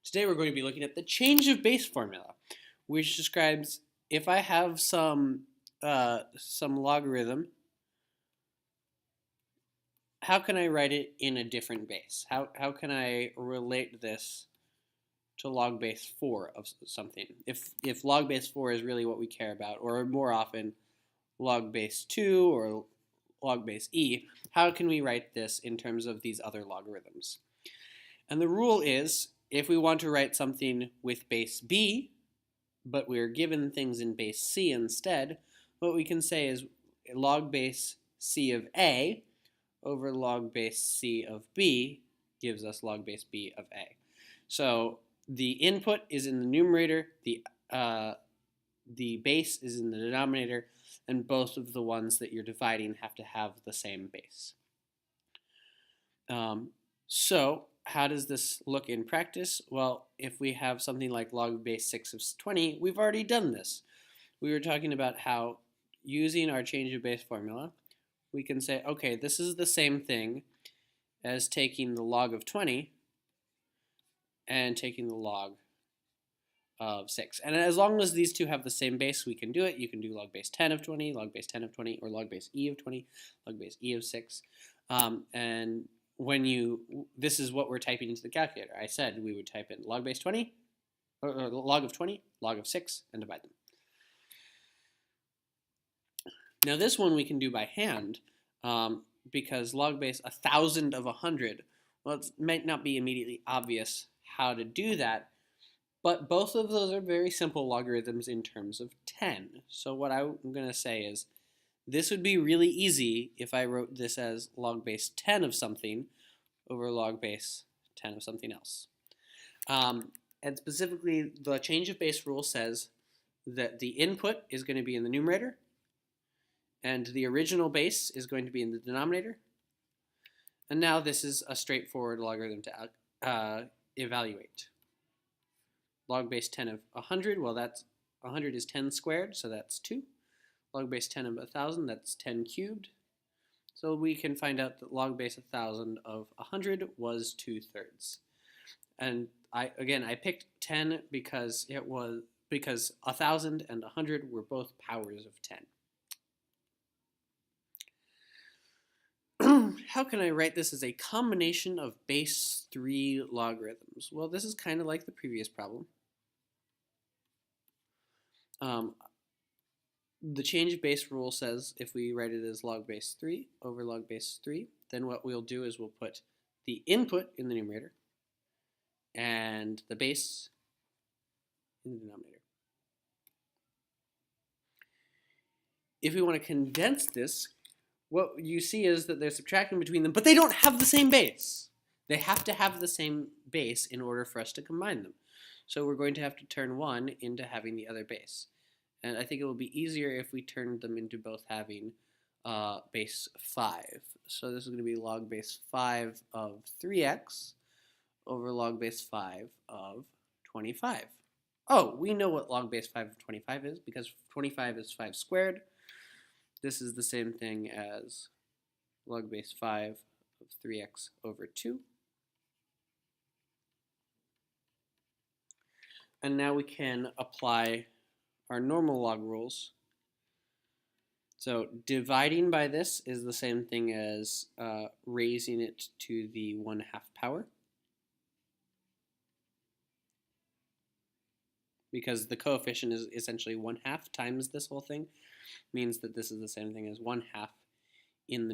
Today we're going to be looking at the change of base formula, which describes if I have some logarithm, how can I write it in a different base? How can I relate this to log base 4 of something? If log base 4 is really what we care about, or more often log base 2 or log base e, how can we write this in terms of these other logarithms? And the rule is, if we want to write something with base b, but we're given things in base c instead, what we can say is log base c of a over log base c of b gives us log base b of a. So the input is in the numerator, the base is in the denominator, and both of the ones that you're dividing have to have the same base. So how does this look in practice? Well, if we have something like log base 6 of 20, we've already done this. We were talking about how using our change of base formula, we can say, okay, this is the same thing as taking the log of 20 and taking the log of 6. And as long as these two have the same base, we can do it. You can do log base 10 of 20, log base 10 of 20, or log base e of 20, log base e of 6. And this is what we're typing into the calculator. I said we would type in log base 20, or log of 20, log of 6, and divide them. Now this one we can do by hand, because log base 1,000 of 100, well, it might not be immediately obvious how to do that, but both of those are very simple logarithms in terms of 10. So what I'm going to say is, this would be really easy if I wrote this as log base 10 of something over log base 10 of something else. And specifically, the change of base rule says that the input is going to be in the numerator, and the original base is going to be in the denominator. And now this is a straightforward logarithm to evaluate. Log base 10 of 100, well, that's 100 is 10 squared, so that's 2. Log base 10 of 1,000, that's 10 cubed. So we can find out that log base 1,000 of 100 was 2/3. And I picked 10 because 1,000 and 100 were both powers of 10. How can I write this as a combination of base 3 logarithms? Well, this is kind of like the previous problem. The change of base rule says if we write it as log base 3 over log base 3, then what we'll do is we'll put the input in the numerator and the base in the denominator. If we want to condense this, what you see is that they're subtracting between them, but they don't have the same base. They have to have the same base in order for us to combine them. So we're going to have to turn one into having the other base. And I think it will be easier if we turned them into both having base 5. So this is going to be log base 5 of 3x over log base 5 of 25. Oh, we know what log base 5 of 25 is, because 25 is 5 squared. This is the same thing as log base 5 of 3x over 2. And now we can apply our normal log rules. So dividing by this is the same thing as raising it to the 1/2 power, because the coefficient is essentially 1/2 times this whole thing, means that this is the same thing as 1/2 in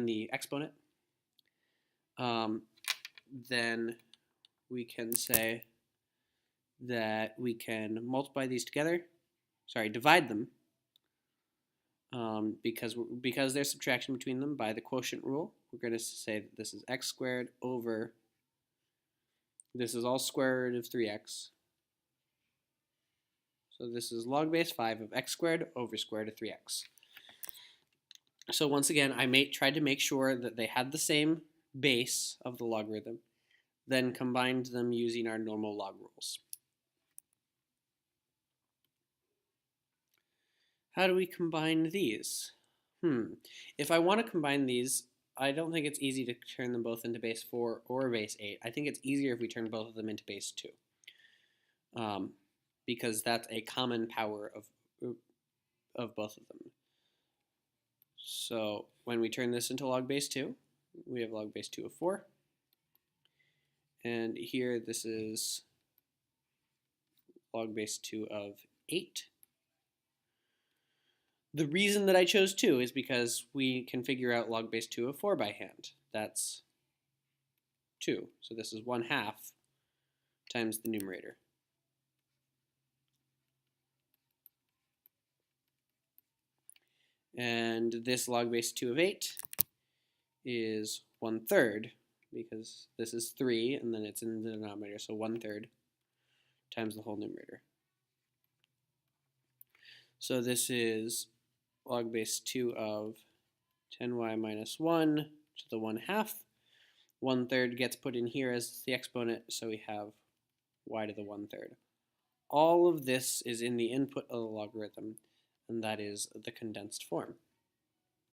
the exponent. Then we can say that we can multiply these together. Divide them, because there's subtraction between them by the quotient rule. We're going to say that this is x squared over, this is all square root of 3x. So this is log base 5 of x squared over square root of 3x. So once again, I tried to make sure that they had the same base of the logarithm, then combined them using our normal log rules. How do we combine these? If I want to combine these, I don't think it's easy to turn them both into base 4 or base 8. I think it's easier if we turn both of them into base 2. Because that's a common power of both of them. So when we turn this into log base 2, we have log base 2 of 4. And here this is log base 2 of 8. The reason that I chose 2 is because we can figure out log base 2 of 4 by hand. That's 2. So this is 1/2 times the numerator. And this log base 2 of 8 is 1/3, because this is 3 and then it's in the denominator, so 1/3 times the whole numerator. So this is log base 2 of 10y minus 1 to the 1/2. 1/3 gets put in here as the exponent, so we have y to the 1/3. All of this is in the input of the logarithm, and that is the condensed form.